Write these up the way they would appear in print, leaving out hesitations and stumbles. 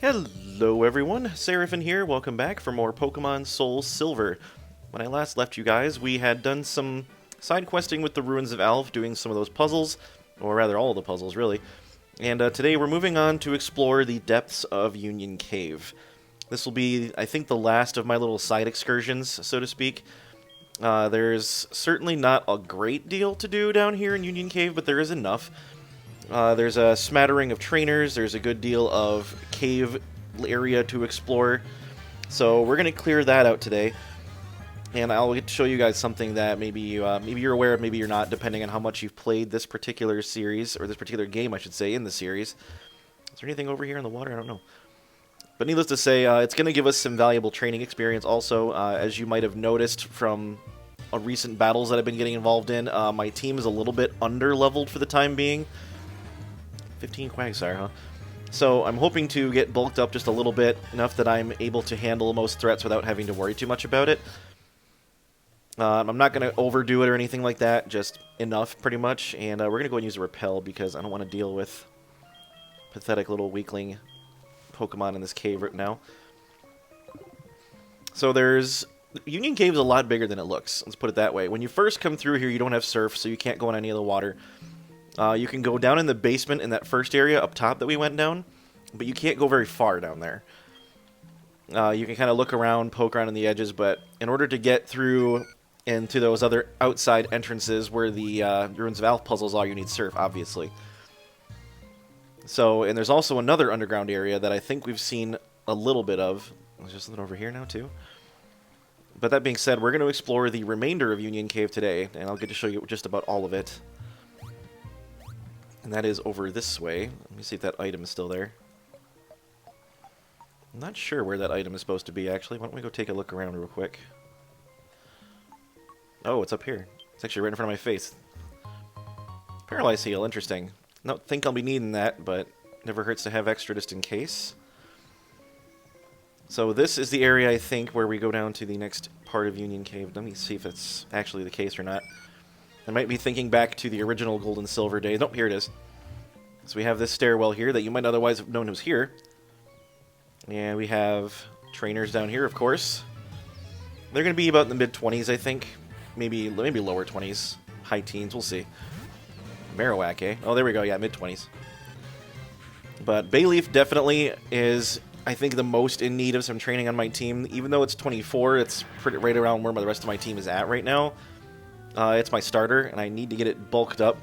Hello everyone, Seraphin here, welcome back for more Pokémon Soul Silver. When I last left you guys, we had done some side questing with the Ruins of Alph, doing some of those puzzles, or rather all of the puzzles really. And today we're moving on to explore the depths of Union Cave. This will be, I think, the last of my little side excursions, so to speak. There's certainly not a great deal to do down here in Union Cave, but there is enough. There's a smattering of trainers, there's a good deal of cave area to explore, so we're going to clear that out today, and I'll get to show you guys something that maybe you're aware of, maybe you're not, depending on how much you've played this particular series, or this particular game, I should say, in the series. Is there anything over here in the water? I don't know. But needless to say, it's going to give us some valuable training experience also. As you might have noticed from recent battles that I've been getting involved in, my team is a little bit under-leveled for the time being. 15 Quagsire, huh? So I'm hoping to get bulked up just a little bit, enough that I'm able to handle most threats without having to worry too much about it. I'm not going to overdo it or anything like that, just enough pretty much. And we're going to go and use a Repel because I don't want to deal with pathetic little weakling Pokemon in this cave right now. So Union Cave is a lot bigger than it looks, let's put it that way. When you first come through here, you don't have surf, so you can't go in any of the water. You can go down in the basement in that first area up top that we went down, but you can't go very far down there. You can kind of look around, poke around in the edges, but in order to get through into those other outside entrances where the Ruins of Alph puzzles are, you need surf, obviously. So, and there's also another underground area that I think we've seen a little bit of. There's just something over here now, too. But that being said, we're going to explore the remainder of Union Cave today, and I'll get to show you just about all of it. And that is over this way. Let me see if that item is still there. I'm not sure where that item is supposed to be, actually. Why don't we go take a look around real quick. Oh, it's up here. It's actually right in front of my face. Paralyze Heal, interesting. Don't think I'll be needing that, but never hurts to have extra just in case. So this is the area, I think, where we go down to the next part of Union Cave. Let me see if it's actually the case or not. I might be thinking back to the original Gold and Silver days. Nope, here it is. So we have this stairwell here that you might otherwise have known was here. And we have trainers down here, of course. They're going to be about in the mid-20s, I think. Maybe lower 20s. High teens, we'll see. Marowak, eh? Oh, there we go, yeah, mid-20s. But Bayleaf definitely is, I think, the most in need of some training on my team. Even though it's 24, it's pretty right around where the rest of my team is at right now. It's my starter, and I need to get it bulked up.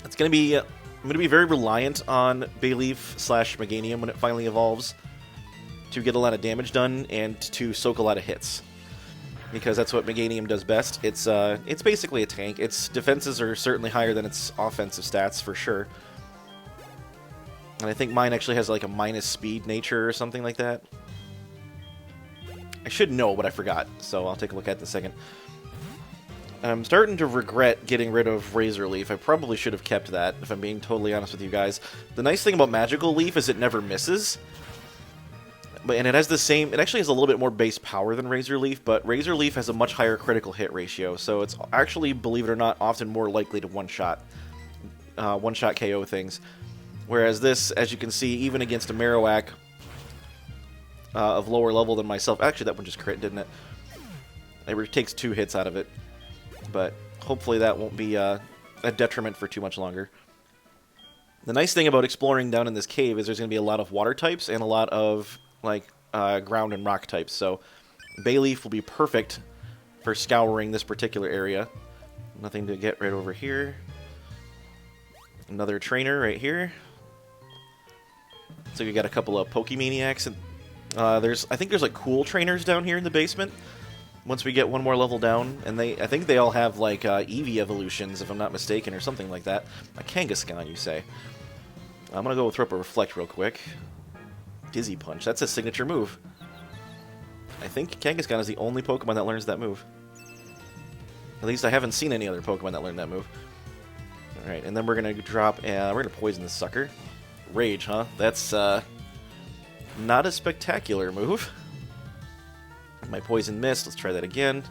It's going to be... I'm going to be very reliant on Bayleaf/Meganium when it finally evolves to get a lot of damage done and to soak a lot of hits. Because that's what Meganium does best. It's basically a tank. Its defenses are certainly higher than its offensive stats, for sure. And I think mine actually has like a minus speed nature or something like that. I should know, but I forgot, so I'll take a look at it in a second. I'm starting to regret getting rid of Razor Leaf. I probably should have kept that, if I'm being totally honest with you guys. The nice thing about Magical Leaf is it never misses. And it has the same... It actually has a little bit more base power than Razor Leaf, but Razor Leaf has a much higher critical hit ratio, so it's actually, believe it or not, often more likely to one-shot KO things. Whereas this, as you can see, even against a Marowak of lower level than myself... Actually, that one just crit, didn't it? It takes 2 hits out of it. But hopefully that won't be a detriment for too much longer. The nice thing about exploring down in this cave is there's going to be a lot of water types and a lot of like ground and rock types. So Bayleaf will be perfect for scouring this particular area. Nothing to get right over here. Another trainer right here. So you got a couple of Pokemaniacs. And I think there's like cool trainers down here in the basement. Once we get one more level down, and I think they all have like Eevee evolutions, if I'm not mistaken, or something like that. A Kangaskhan, you say? I'm gonna go throw up a Reflect real quick. Dizzy Punch. That's a signature move. I think Kangaskhan is the only Pokemon that learns that move. At least I haven't seen any other Pokemon that learned that move. All right, and then we're gonna drop. We're gonna poison this sucker. Rage, huh? That's not a spectacular move. My Poison Mist, let's try that again.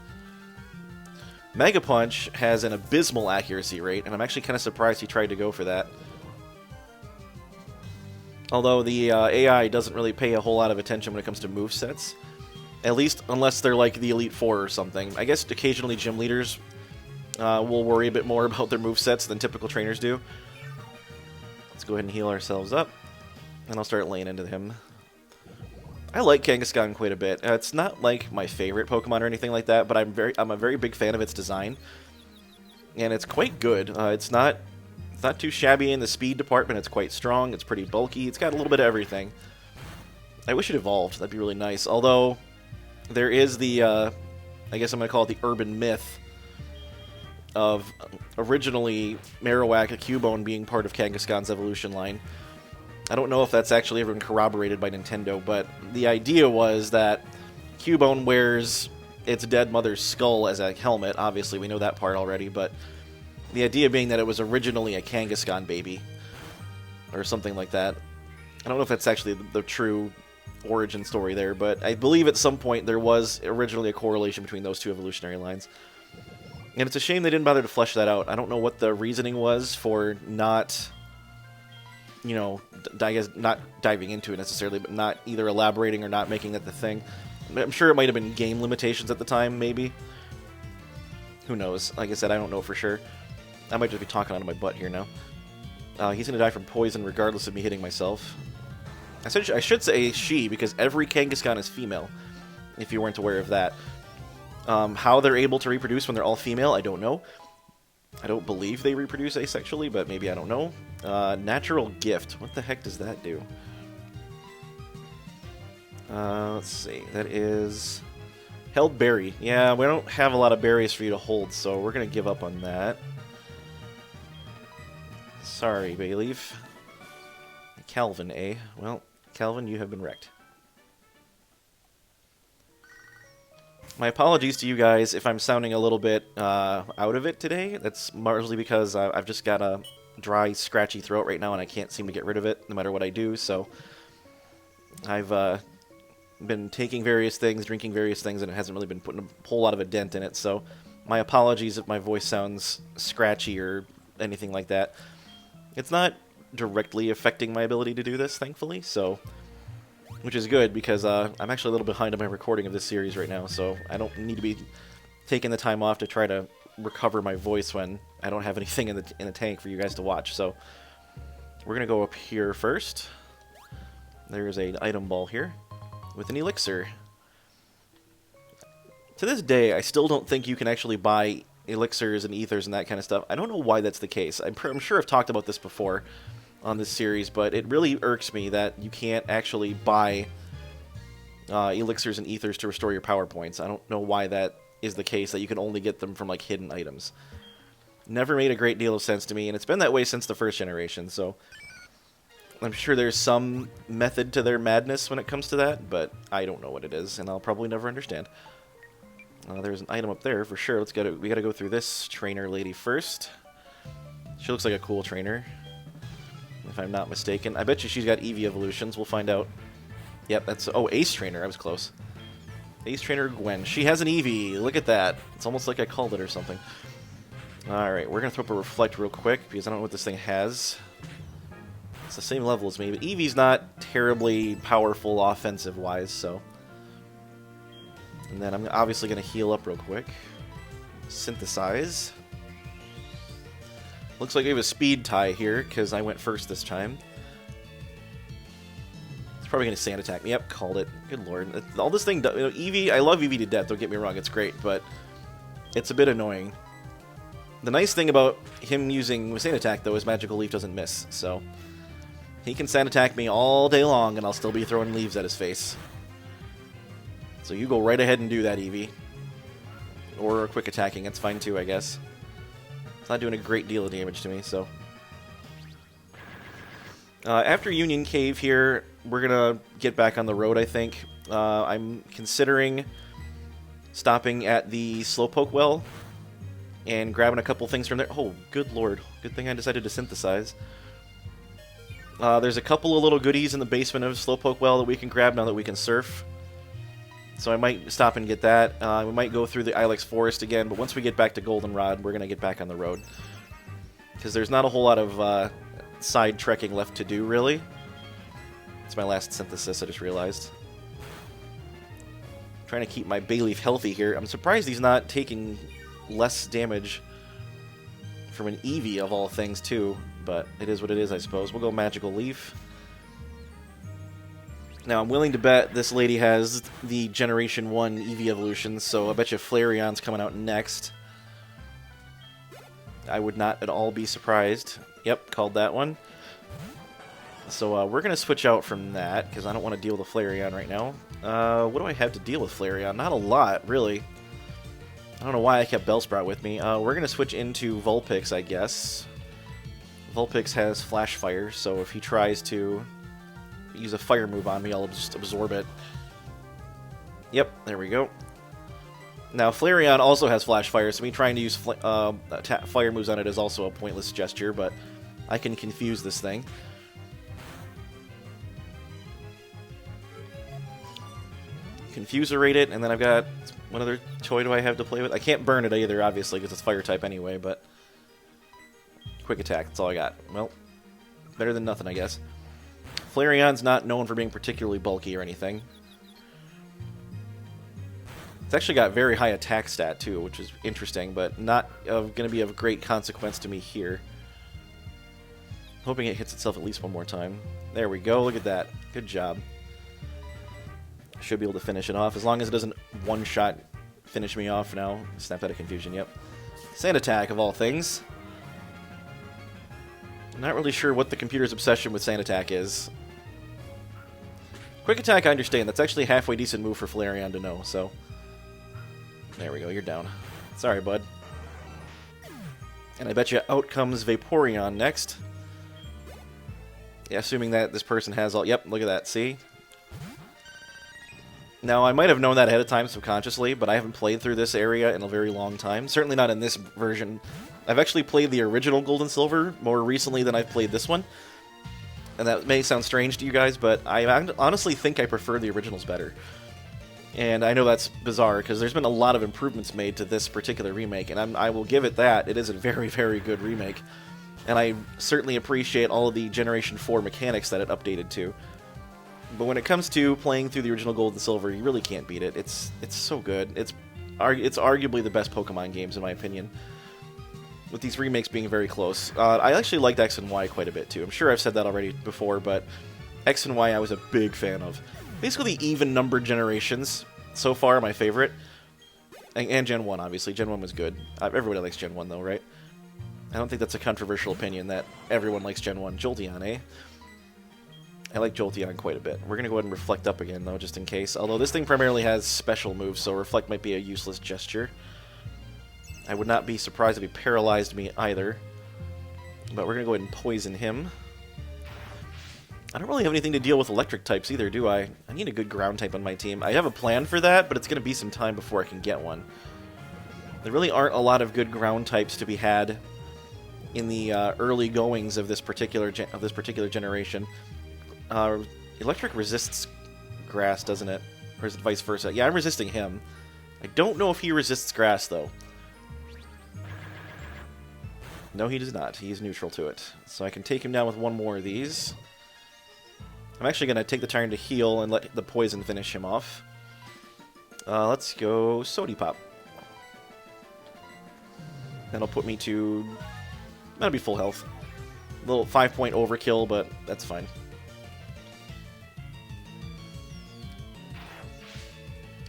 Mega Punch has an abysmal accuracy rate, and I'm actually kind of surprised he tried to go for that. Although the AI doesn't really pay a whole lot of attention when it comes to movesets. At least unless they're like the Elite Four or something. I guess occasionally gym leaders will worry a bit more about their movesets than typical trainers do. Let's go ahead and heal ourselves up. And I'll start laying into him. I like Kangaskhan quite a bit. It's not like my favorite Pokemon or anything like that, but I'm a very big fan of its design. And it's quite good. It's not too shabby in the speed department. It's quite strong. It's pretty bulky. It's got a little bit of everything. I wish it evolved. That'd be really nice. Although, there is the, I guess I'm going to call it the urban myth of originally Marowak, a Cubone, being part of Kangaskhan's evolution line. I don't know if that's actually ever been corroborated by Nintendo, but the idea was that Cubone wears its dead mother's skull as a helmet. Obviously, we know that part already, but the idea being that it was originally a Kangaskhan baby, or something like that. I don't know if that's actually the true origin story there, but I believe at some point there was originally a correlation between those two evolutionary lines. And it's a shame they didn't bother to flesh that out. I don't know what the reasoning was for not, you know, I guess not diving into it necessarily, but not either elaborating or not making that the thing. I'm sure it might have been game limitations at the time, maybe. Who knows? Like I said, I don't know for sure. I might just be talking out of my butt here now. He's going to die from poison regardless of me hitting myself. I should say she, because every Kangaskhan is female, if you weren't aware of that. How they're able to reproduce when they're all female, I don't know. I don't believe they reproduce asexually, but maybe I don't know. Natural gift. What the heck does that do? Let's see. That is held berry. Yeah, we don't have a lot of berries for you to hold, so we're going to give up on that. Sorry, Bayleaf. Calvin, eh? Well, Calvin, you have been wrecked. My apologies to you guys if I'm sounding a little bit out of it today. That's largely because I've just got a dry, scratchy throat right now, and I can't seem to get rid of it no matter what I do. So I've been taking various things, drinking various things, and it hasn't really been putting a whole lot of a dent in it. So my apologies if my voice sounds scratchy or anything like that. It's not directly affecting my ability to do this, thankfully, so which is good because I'm actually a little behind on my recording of this series right now, so I don't need to be taking the time off to try to recover my voice when I don't have anything in the tank for you guys to watch. So we're gonna go up here first. There's an item ball here with an elixir. To this day, I still don't think you can actually buy elixirs and ethers and that kind of stuff. I don't know why that's the case. I'm sure I've talked about this before on this series, but it really irks me that you can't actually buy elixirs and ethers to restore your power points. I don't know why that is the case, that you can only get them from like hidden items. Never made a great deal of sense to me, and it's been that way since the first generation, so I'm sure there's some method to their madness when it comes to that, but I don't know what it is, and I'll probably never understand. There's an item up there for sure. We gotta go through this trainer lady first. She looks like a cool trainer, if I'm not mistaken. I bet you she's got Eevee evolutions. We'll find out. Yep, that's... Oh, Ace Trainer. I was close. Ace Trainer Gwen. She has an Eevee. Look at that. It's almost like I called it or something. Alright, we're going to throw up a Reflect real quick, because I don't know what this thing has. It's the same level as me, but Eevee's not terribly powerful offensive-wise, so... And then I'm obviously going to heal up real quick. Synthesize. Looks like we have a speed tie here, because I went first this time. It's probably going to sand attack me. Yep, called it. Good lord. All this thing does... You know, Eevee... I love Eevee to death, don't get me wrong. It's great, but it's a bit annoying. The nice thing about him using sand attack, though, is Magical Leaf doesn't miss, so... He can sand attack me all day long, and I'll still be throwing leaves at his face. So you go right ahead and do that, Eevee. Or quick attacking, it's fine too, I guess. It's not doing a great deal of damage to me, so... after Union Cave here, we're gonna get back on the road, I think. I'm considering stopping at the Slowpoke Well and grabbing a couple things from there. Oh, good lord. Good thing I decided to synthesize. There's a couple of little goodies in the basement of Slowpoke Well that we can grab now that we can surf. So I might stop and get that. We might go through the Ilex Forest again, but once we get back to Goldenrod, we're going to get back on the road. Because there's not a whole lot of side trekking left to do, really. It's my last synthesis, I just realized. Trying to keep my Bayleaf healthy here. I'm surprised he's not taking less damage from an Eevee of all things too, but it is what it is, I suppose. We'll go Magical Leaf. Now I'm willing to bet this lady has the Generation 1 Eevee evolution, so I bet you Flareon's coming out next. I would not at all be surprised. Yep, called that one. So we're going to switch out from that, because I don't want to deal with a Flareon right now. What do I have to deal with Flareon? Not a lot, really. I don't know why I kept Bellsprout with me. We're going to switch into Vulpix, I guess. Vulpix has Flash Fire, so if he tries to use a fire move on me, I'll just absorb it. Yep, there we go. Now, Flareon also has Flash Fire, so me trying to use fire moves on it is also a pointless gesture, but I can confuse this thing. Confuserate it, and then I've got... What other toy do I have to play with? I can't burn it either, obviously, because it's fire type anyway, but... Quick attack, that's all I got. Well, better than nothing, I guess. Flareon's not known for being particularly bulky or anything. It's actually got very high attack stat, too, which is interesting, but not going to be of great consequence to me here. Hoping it hits itself at least one more time. There we go, look at that. Good job. Should be able to finish it off, as long as it doesn't one-shot finish me off now. Snap out of confusion, yep. Sand attack, of all things. I'm not really sure what the computer's obsession with sand attack is. Quick attack, I understand. That's actually a halfway decent move for Flareon to know, so... There we go, you're down. Sorry, bud. And I bet you out comes Vaporeon next. Yeah, assuming that this person has all... Yep, look at that, see? Now, I might have known that ahead of time subconsciously, but I haven't played through this area in a very long time. Certainly not in this version. I've actually played the original Gold and Silver more recently than I've played this one. And that may sound strange to you guys, but I honestly think I prefer the originals better. And I know that's bizarre, because there's been a lot of improvements made to this particular remake, and I will give it that. It is a very, very good remake. And I certainly appreciate all of the Generation 4 mechanics that it updated to. But when it comes to playing through the original Gold and Silver, you really can't beat it. It's so good. It's arguably the best Pokemon games, in my opinion. With these remakes being very close. I actually liked X and Y quite a bit, too. I'm sure I've said that already before, but X and Y I was a big fan of. Basically, even-numbered generations, so far, my favorite. And Gen 1, obviously. Gen 1 was good. Everybody likes Gen 1, though, right? I don't think that's a controversial opinion that everyone likes Gen 1. Jolteon, eh? I like Jolteon quite a bit. We're going to go ahead and Reflect up again, though, just in case. Although this thing primarily has special moves, so Reflect might be a useless gesture. I would not be surprised if he paralyzed me either. But we're going to go ahead and Poison him. I don't really have anything to deal with electric types either, do I? I need a good ground type on my team. I have a plan for that, but it's going to be some time before I can get one. There really aren't a lot of good ground types to be had in the early goings of this particular generation. Electric resists grass, doesn't it? Or is it vice versa? Yeah, I'm resisting him. I don't know if he resists grass, though. No, he does not. He's neutral to it. So I can take him down with one more of these. I'm actually going to take the turn to heal and let the poison finish him off. Let's go Sody Pop. That'll put me to... That'll be full health. A little 5-point overkill, but that's fine.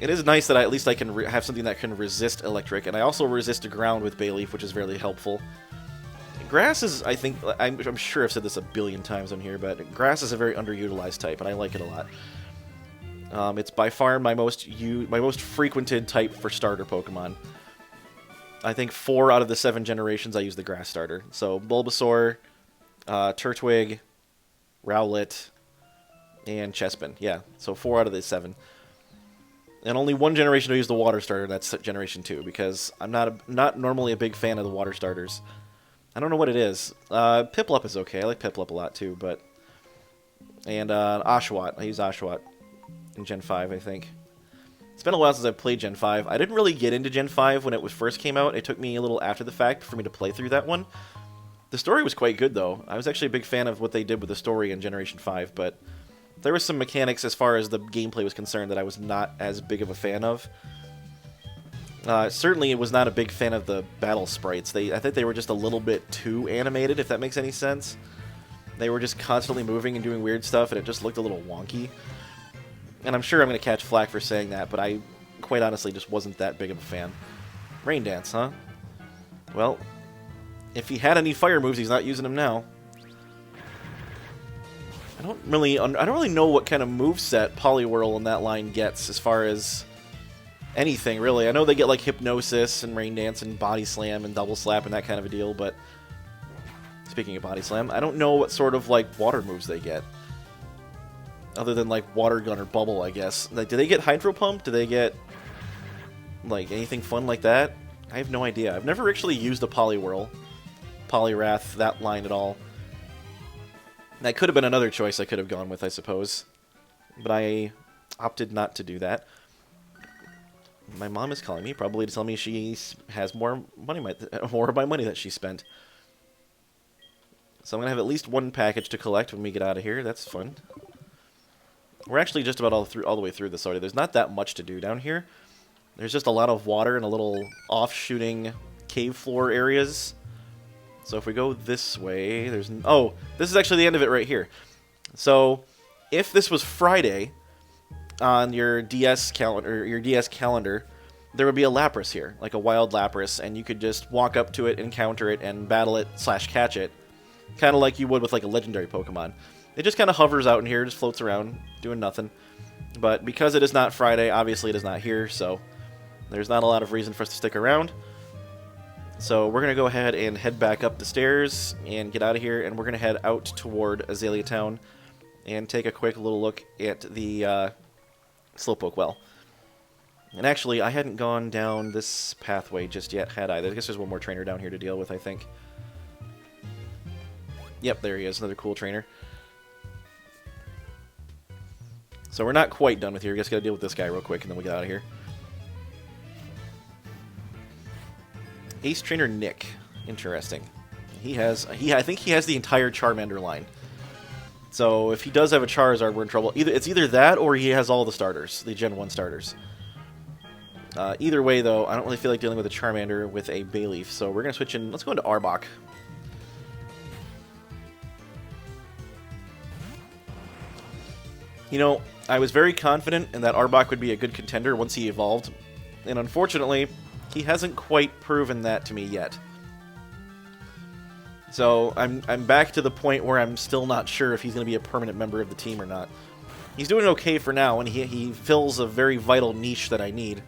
It is nice that at least I can have something that can resist electric, and I also resist ground with Bayleaf, which is very helpful. Grass is, I think, I'm sure I've said this a billion times on here, but grass is a very underutilized type, and I like it a lot. It's by far my most frequented type for starter Pokemon. I think 4 out of the 7 generations I use the grass starter. So Bulbasaur, Turtwig, Rowlet, and Chespin. Yeah, so 4 out of the 7. And only one generation I use the water starter, that's Generation 2, because I'm not normally a big fan of the water starters. I don't know what it is. Piplup is okay. I like Piplup a lot too, but... And Oshawott. I use Oshawott in Gen 5, I think. It's been a while since I've played Gen 5. I didn't really get into Gen 5 when it first came out. It took me a little after the fact for me to play through that one. The story was quite good, though. I was actually a big fan of what they did with the story in Generation 5, but there was some mechanics as far as the gameplay was concerned that I was not as big of a fan of. Certainly, was not a big fan of the battle sprites. I think they were just a little bit too animated, if that makes any sense. They were just constantly moving and doing weird stuff, and it just looked a little wonky. And I'm sure I'm going to catch flack for saying that, but I, quite honestly, just wasn't that big of a fan. Rain Dance, huh? Well, if he had any fire moves, he's not using them now. I don't really know what kind of moveset Poliwhirl in that line gets as far as anything, really. I know they get like Hypnosis and Rain Dance and Body Slam and Double Slap and that kind of a deal, but speaking of Body Slam, I don't know what sort of like water moves they get. Other than like Water Gun or Bubble, I guess. Like, do they get Hydro Pump? Do they get like anything fun like that? I have no idea. I've never actually used a Poliwhirl, Poliwrath, that line at all. That could have been another choice I could have gone with, I suppose. But I opted not to do that. My mom is calling me, probably to tell me she has more money, more of my money that she spent. So I'm going to have at least one package to collect when we get out of here. That's fun. We're actually just about all the way through this already. There's not that much to do down here. There's just a lot of water and a little off-shooting cave floor areas. So if we go this way, there's... Oh, this is actually the end of it right here. So if this was Friday on your DS calendar, there would be a Lapras here, like a wild Lapras, and you could just walk up to it, encounter it, and battle it / catch it, kind of like you would with like a legendary Pokemon. It just kind of hovers out in here, just floats around, doing nothing. But because it is not Friday, obviously it is not here, so there's not a lot of reason for us to stick around. So we're going to go ahead and head back up the stairs and get out of here, and we're going to head out toward Azalea Town and take a quick little look at the Slowpoke Well. And actually, I hadn't gone down this pathway just yet, had I? I guess there's one more trainer down here to deal with, I think. Yep, there he is, another cool trainer. So we're not quite done with here. We just got to deal with this guy real quick, and then we get out of here. Ace Trainer Nick. Interesting. I think he has the entire Charmander line. So if he does have a Charizard, we're in trouble. It's either that or he has all the starters, the Gen 1 starters. Either way, though, I don't really feel like dealing with a Charmander with a Bayleaf, so we're going to switch in. Let's go into Arbok. You know, I was very confident in that Arbok would be a good contender once he evolved, and unfortunately, he hasn't quite proven that to me yet. So I'm back to the point where I'm still not sure if he's going to be a permanent member of the team or not. He's doing okay for now, and he fills a very vital niche that I need.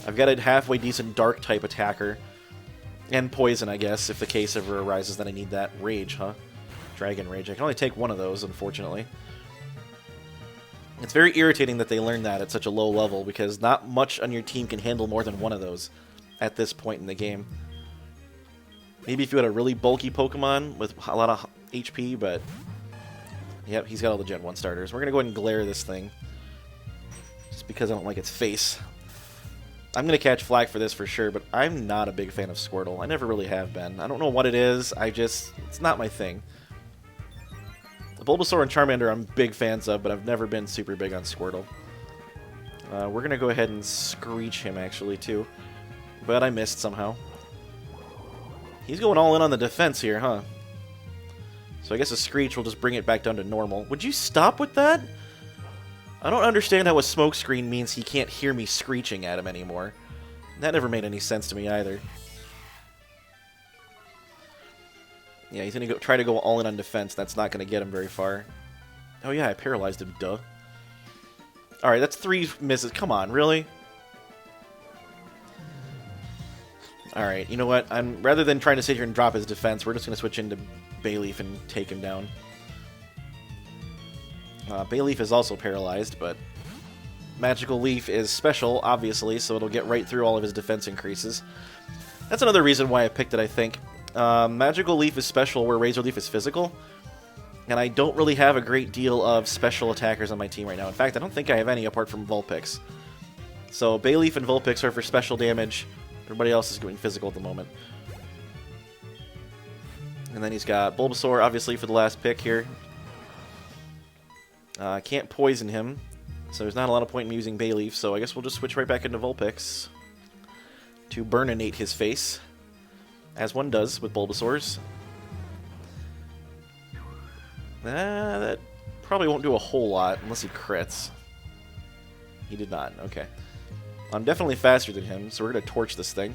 I've got a halfway decent Dark-type attacker, and Poison, I guess, if the case ever arises that I need that. Rage, huh? Dragon Rage. I can only take one of those, unfortunately. It's very irritating that they learned that at such a low level, because not much on your team can handle more than one of those at this point in the game. Maybe if you had a really bulky Pokemon with a lot of HP, but... Yep, he's got all the Gen 1 starters. We're going to go ahead and glare this thing. Just because I don't like its face. I'm going to catch flack for this for sure, but I'm not a big fan of Squirtle. I never really have been. I don't know what it is. It's not my thing. Bulbasaur and Charmander I'm big fans of, but I've never been super big on Squirtle. We're going to go ahead and Screech him, actually, too. But I missed somehow. He's going all in on the defense here, huh? So I guess a Screech will just bring it back down to normal. Would you stop with that? I don't understand how a smokescreen means he can't hear me screeching at him anymore. That never made any sense to me either. Yeah, he's going to try to go all in on defense. That's not going to get him very far. Oh yeah, I paralyzed him, duh. Alright, that's 3 misses. Come on, really? Alright, you know what? Rather than trying to sit here and drop his defense, we're just going to switch into Bayleaf and take him down. Bayleaf is also paralyzed, but Magical Leaf is special, obviously, so it'll get right through all of his defense increases. That's another reason why I picked it, I think. Magical Leaf is special where Razor Leaf is physical, and I don't really have a great deal of special attackers on my team right now. In fact, I don't think I have any apart from Vulpix. So Bayleaf and Vulpix are for special damage. Everybody else is going physical at the moment. And then he's got Bulbasaur, obviously, for the last pick here. Can't poison him, so there's not a lot of point in me using Bayleaf, so I guess we'll just switch right back into Vulpix to burninate his face, as one does with Bulbasaurs. That probably won't do a whole lot unless he crits. He did not. Okay. I'm definitely faster than him, so we're going to torch this thing.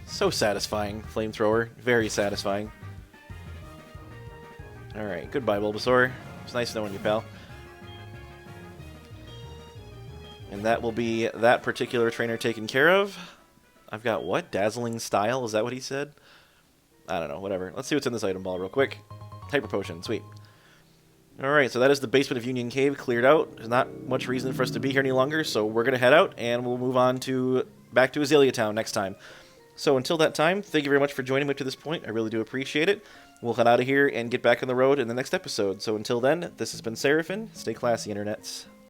So satisfying, Flamethrower. Very satisfying. Alright, goodbye, Bulbasaur. It's nice knowing you, pal. And that will be that particular trainer taken care of. I've got what? Dazzling Style? Is that what he said? I don't know, whatever. Let's see what's in this item ball real quick. Hyper Potion, sweet. Alright, so that is the basement of Union Cave cleared out. There's not much reason for us to be here any longer, so we're going to head out, and we'll move on to back to Azalea Town next time. So until that time, thank you very much for joining me up to this point. I really do appreciate it. We'll head out of here and get back on the road in the next episode. So until then, this has been Seraphin. Stay classy, internets.